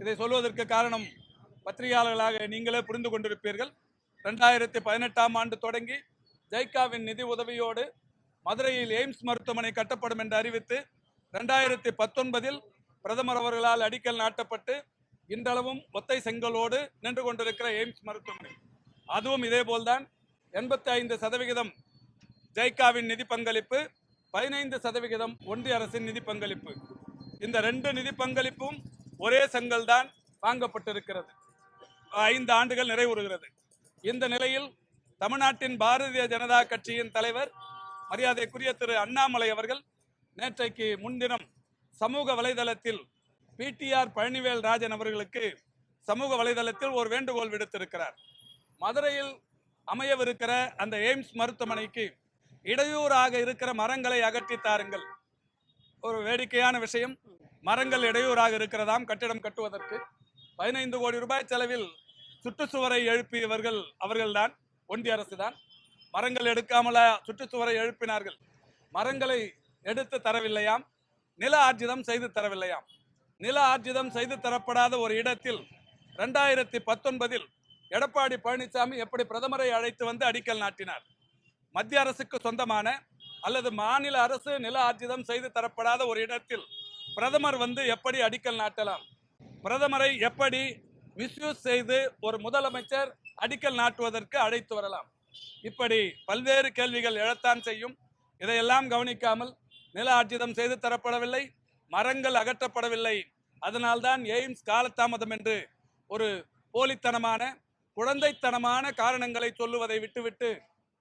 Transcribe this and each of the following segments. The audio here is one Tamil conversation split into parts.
இதை சொல்வதற்கு காரணம் பத்திரிகையாளர்களாக நீங்களே புரிந்து கொண்டிருப்பீர்கள். 2018ஆம் ஆண்டு தொடங்கி ஜைக்காவின் நிதி உதவியோடு மதுரையில் எய்ம்ஸ் மருத்துவமனை கட்டப்படும் என்று அறிவித்து 2019இல் பிரதமர் அவர்களால் அடிக்கல் நாட்டப்பட்டு இன்றளவும் ஒத்தை செங்கலோடு நின்று கொண்டிருக்கிற எய்ம்ஸ் மருத்துவமனை, அதுவும் இதேபோல்தான். 85% ஜைக்காவின் நிதி பங்களிப்பு, 15% ஒன்றிய அரசின் நிதி பங்களிப்பு. இந்த 2 நிதி பங்களிப்பும் ஒரே செங்கல் தான் வாங்கப்பட்டிருக்கிறது. 5 ஆண்டுகள் நிறைவுறுகிறது. இந்த நிலையில் தமிழ்நாட்டின் பாரதிய ஜனதா கட்சியின் தலைவர் மரியாதைக்குரிய திரு அண்ணாமலை அவர்கள் நேற்றைக்கு முன்தினம் சமூக வலைதளத்தில் பிடிஆர் பழனிவேல் ராஜன் அவர்களுக்கு சமூக வலைதளத்தில் ஒரு வேண்டுகோள் விடுத்திருக்கிறார். மதுரையில் அமையவிருக்கிற அந்த எய்ம்ஸ் மருத்துவமனைக்கு இடையூறாக இருக்கிற மரங்களை அகற்றி தாருங்கள். ஒரு வேடிக்கையான விஷயம், மரங்கள் இடையூறாக இருக்கிறதாம் கட்டிடம் கட்டுவதற்கு. 15 கோடி ரூபாய் செலவில் சுற்றுச்சுவரை எழுப்பியவர்கள் அவர்கள்தான், ஒன்றிய அரசு தான். மரங்கள் எடுக்காமல சுற்றுச்சுவரை எழுப்பினார்கள். மரங்களை எடுத்து தரவில்லையாம், நில ஆர்ஜிதம் செய்து தரவில்லையாம். நில ஆர்ஜிதம் செய்து தரப்படாத ஒரு இடத்தில் 2019இல் எடப்பாடி பழனிசாமி எப்படி பிரதமரை அழைத்து வந்து அடிக்கல் நாட்டினார்? மத்திய அரசுக்கு சொந்தமான அல்லது மாநில அரசு நில ஆர்ஜிதம் செய்து தரப்படாத ஒரு இடத்தில் பிரதமர் வந்து எப்படி அடிக்கல் நாட்டலாம்? பிரதமரை எப்படி மிஸ்யூஸ் செய்து ஒரு முதலமைச்சர் அடிக்கல் நாட்டுவதற்கு அழைத்து வரலாம்? இப்படி பல்வேறு கேள்விகள் எழத்தான் செய்யும். இதையெல்லாம் கவனிக்காமல் நில ஆர்ஜிதம் செய்து தரப்படவில்லை, மரங்கள் அகற்றப்படவில்லை, அதனால்தான் எய்ம்ஸ் காலதாமதம் என்று ஒரு போலித்தனமான குழந்தைத்தனமான காரணங்களை சொல்லுவதை விட்டுவிட்டு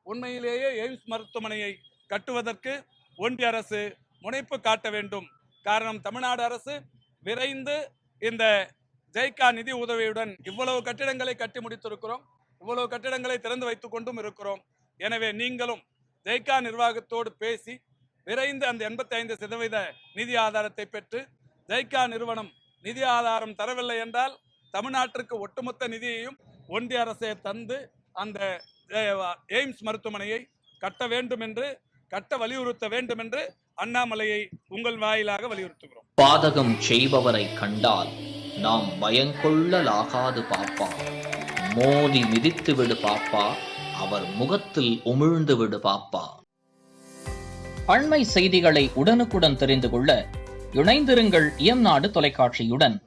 உண்மையிலேயே எய்ம்ஸ் மருத்துவமனையை கட்டுவதற்கு ஒன்றிய அரசு முனைப்பு காட்ட வேண்டும். காரணம், தமிழ்நாடு அரசு விரைந்து இந்த ஜைக்கா நிதி உதவியுடன் இவ்வளவு கட்டிடங்களை கட்டி முடித்திருக்கிறோம், இவ்வளவு கட்டிடங்களை திறந்து வைத்துக் கொண்டும் இருக்கிறோம். எனவே நீங்களும் ஜைக்கா நிர்வாகத்தோடு பேசி விரைந்து அந்த 85% நிதி ஆதாரத்தை பெற்று, ஜைக்கா நிறுவனம் நிதி ஆதாரம் தரவில்லை என்றால் தமிழ்நாட்டிற்கு ஒட்டுமொத்த நிதியையும் ஒன்றிய அரசே தந்து அந்த எய்ம்ஸ் மருத்துவமனையை கட்ட வேண்டும் என்று, கட்ட வலியுறுத்த வேண்டும் என்று அண்ணாமலையை உங்கள் வாயிலாக வலியுறுத்துகிறோம். பாதகம் செய்பவரை கண்டால் நாம் பயங்கொள்ளலாகாது பாப்பா, மோதி மிதித்து விடு பாப்பா, அவர் முகத்தில் உமிழ்ந்து விடு பாப்பா. அண்மை செய்திகளை உடனுக்குடன் தெரிந்து கொள்ள இணைந்திருங்கள் இயம்நாடு தொலைக்காட்சியுடன்.